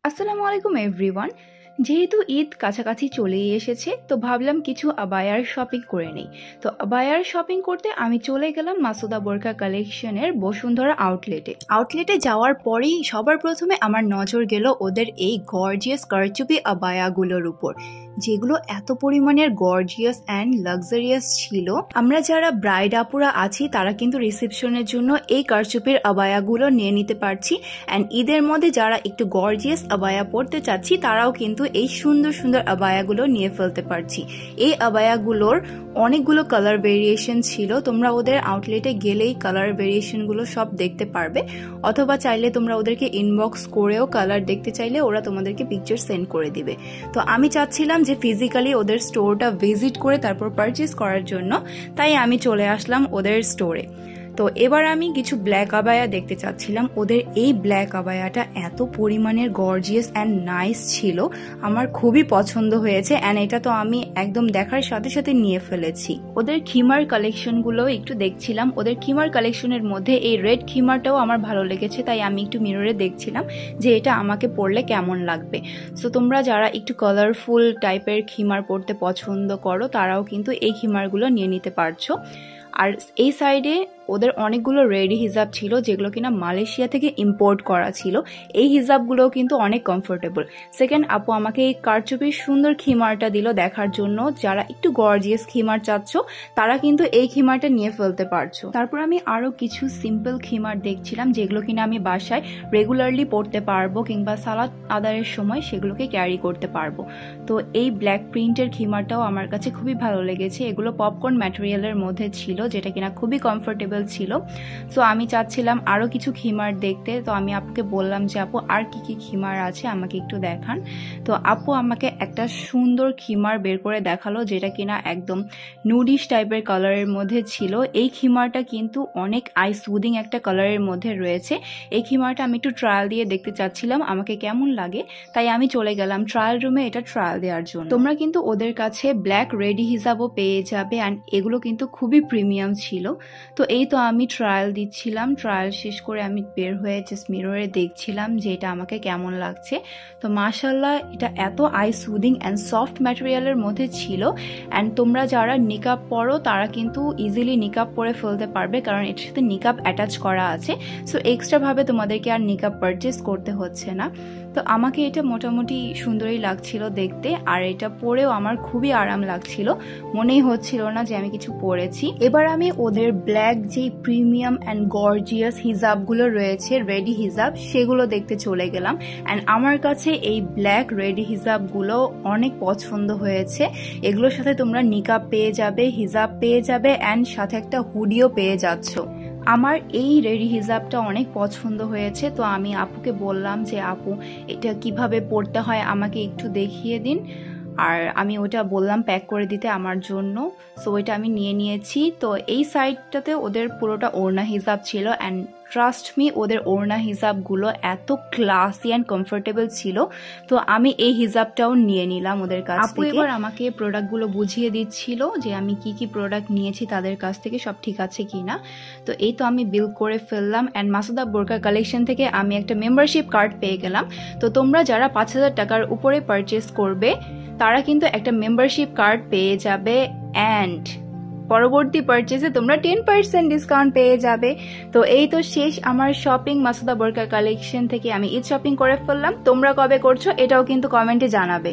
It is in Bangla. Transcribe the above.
আসসালামু আলাইকুম এভরিওয়ান। যেহেতু ঈদ কাছাকাছি চলেই এসেছে, তো ভাবলাম কিছু আবায়ার শপিং করে নেই। তো আবায়ার শপিং করতে আমি চলে গেলাম মাসুদা বোরকা কালেকশনের বসুন্ধরা আউটলেটে যাওয়ার পরেই সবার প্রথমে আমার নজর গেল ওদের এই গর্জিয়াস কারচুপি আবায়াগুলোর উপর, যেগুলো এত পরিমাণের গর্জিয়াস অ্যান্ড লাক্সারিয়াস ছিল। আমরা যারা ব্রাইড আপুরা আছি তারা কিন্তু রিসেপশনের জন্য এই কারচুপির আবায়াগুলো নিয়ে নিতে পারছি, অ্যান্ড ঈদের মধ্যে যারা একটু গর্জিয়াস আবায়া পরতে চাচ্ছি তারাও কিন্তু এই সুন্দর সুন্দর আবায়াগুলো নিয়ে ফেলতে পারছি। এই আবায়াগুলোর অনেকগুলো কালার ভেরিয়েশন ছিল, তোমরা ওদের আউটলেটে গেলেই কালার ভেরিয়েশনগুলো সব দেখতে পারবে, অথবা চাইলে তোমরা ওদেরকে ইনবক্স করেও কালার দেখতে চাইলে ওরা তোমাদেরকে পিকচার সেন্ড করে দিবে। তো আমি চাচ্ছিলাম যে ফিজিক্যালি ওদের স্টোরটা ভিজিট করে তারপর পারচেস করার জন্য, তাই আমি চলে আসলাম ওদের স্টোরে। তো এবার আমি কিছু ব্ল্যাক আবায়া দেখতে চাচ্ছিলাম। ওদের এই ব্ল্যাক আবায়াটা এত পরিমাণের গর্জিয়াস অ্যান্ড নাইস ছিল, আমার খুবই পছন্দ হয়েছে, অ্যান্ড এটা তো আমি একদম দেখার সাথে সাথে নিয়ে ফেলেছি। ওদের খিমার কালেকশনগুলো একটু দেখছিলাম। ওদের খিমার কালেকশনের মধ্যে এই রেড খিমারটাও আমার ভালো লেগেছে, তাই আমি একটু মিররে দেখছিলাম যে এটা আমাকে পরলে কেমন লাগবে। সো তোমরা যারা একটু কালারফুল টাইপের খিমার পরতে পছন্দ করো তারাও কিন্তু এই খিমারগুলো নিয়ে নিতে পারছো। আর এই সাইডে ওদের অনেকগুলো রেডি হিজাব ছিল যেগুলো কিনা মালয়েশিয়া থেকে ইম্পোর্ট করা ছিল। এই হিজাবগুলোও কিন্তু অনেক কমফোর্টেবল। সেকেন্ড আপু আমাকে এই কারচুপির সুন্দর খিমারটা দিল দেখার জন্য। যারা একটু গর্জিয়াস খিমার চাচ্ছ তারা কিন্তু এই খিমারটা নিয়ে ফেলতে পারছো। তারপর আমি আরও কিছু সিম্পল খিমার দেখছিলাম যেগুলো কিনা আমি বাসায় রেগুলারলি পরতে পারবো, কিংবা সালাদ আদায়ের সময় সেগুলোকে ক্যারি করতে পারবো। তো এই ব্ল্যাক প্রিন্টের খিমারটাও আমার কাছে খুবই ভালো লেগেছে। এগুলো পপকর্ন ম্যাটেরিয়ালের মধ্যে ছিল, যেটা কিনা খুবই কমফোর্টেবল ছিল। সো আমি চাচ্ছিলাম আরো কিছু খিমার দেখতে। তো আমি আপুকে বললাম যে আপু আর কি কি খিমার আছে আমাকে একটু দেখান। তো আপু আমাকে একটা সুন্দর খিমার বের করে দেখালো যেটা কিনা একদম নুডিশ টাইপের কালারের মধ্যে ছিল। এই খিমারটা কিন্তু অনেক আই সুদিং একটা কালারের মধ্যে রয়েছে। এই খিমারটা আমি একটু ট্রায়াল দিয়ে দেখতে চাচ্ছিলাম আমাকে কেমন লাগে, তাই আমি চলে গেলাম ট্রায়াল রুমে এটা ট্রায়াল দেওয়ার জন্য। তোমরা কিন্তু ওদের কাছে ব্ল্যাক রেডি হিসাবও পেয়ে যাবে, অ্যান্ড এগুলো কিন্তু খুবই প্রিমিয়াম ছিল। তো এই তো আমি ট্রায়াল দিচ্ছিলাম, ট্রায়াল শেষ করে আমি বের হয়ে জাস্ট মিররে দেখছিলাম যে এটা আমাকে কেমন লাগছে। তো মাশাআল্লাহ এটা এত আই সুদিং অ্যান্ড সফট ম্যাটেরিয়ালের মধ্যে ছিল, অ্যান্ড তোমরা যারা নিকাব পরো তারা কিন্তু ইজিলি নিকাব পরে ফেলতে পারবে, কারণ এটার সাথে নিকাব অ্যাটাচ করা আছে। সো এক্সট্রা ভাবে তোমাদেরকে আর নিকাব পারচেস করতে হচ্ছে না। তো আমাকে এটা মোটামুটি সুন্দরই লাগছিল দেখতে, আর এটা পরেও আমার খুবই আরাম লাগছিল, মনেই হচ্ছিল না যে আমি কিছু পরেছি। এবার আমি ওদের ব্ল্যাক যে প্রিমিয়াম অ্যান্ড গর্জিয়াস হিজাবগুলো রয়েছে রেডি হিজাব, সেগুলো দেখতে চলে গেলাম। অ্যান্ড আমার কাছে এই ব্ল্যাক রেডি হিজাবগুলো অনেক পছন্দ হয়েছে। এগুলোর সাথে তোমরা নিকাব পেয়ে যাবে, হিজাব পেয়ে যাবে, অ্যান্ড সাথে একটা হুডিও পেয়ে যাচ্ছ। আমার এই রেডি হিজাবটা অনেক পছন্দ হয়েছে। তো আমি আপুকে বললাম যে আপু এটা কিভাবে পরতে হয় আমাকে একটু দেখিয়ে দিন, আর আমি ওটা বললাম প্যাক করে দিতে আমার জন্য। সো ওইটা আমি নিয়ে নিয়েছি। তো এই সাইডটাতে ওদের পুরোটা ওড়না হিজাব ছিল, অ্যান্ড ট্রাস্ট মি ওদের ওড়না হিজাবগুলো এত ক্লাসি অ্যান্ড কমফোর্টেবল ছিল। তো আমি এই হিজাবটাও নিয়ে নিলাম ওদের কাছ থেকে। আপু এবার আমাকে প্রোডাক্টগুলো বুঝিয়ে দিচ্ছিল যে আমি কি কি প্রোডাক্ট নিয়েছি তাদের কাছ থেকে, সব ঠিক আছে কিনা। তো এই তো আমি বিল করে ফেললাম, অ্যান্ড মাসুদা বোরকা কালেকশন থেকে আমি একটা মেম্বারশিপ কার্ড পেয়ে গেলাম। তো তোমরা যারা 5000 টাকার উপরে পারচেস করবে তারা কিন্তু একটা মেম্বারশিপ কার্ড পেয়ে যাবে, অ্যান্ড পরবর্তী পারচেসে তোমরা 10% ডিসকাউন্ট পেয়ে যাবে। তো এই তো শেষ আমার শপিং মাসুদা বোরকা কালেকশন থেকে। আমি ঈদ শপিং করে ফেললাম। তোমরা কবে করছো এটাও কিন্তু কমেন্টে জানাবে।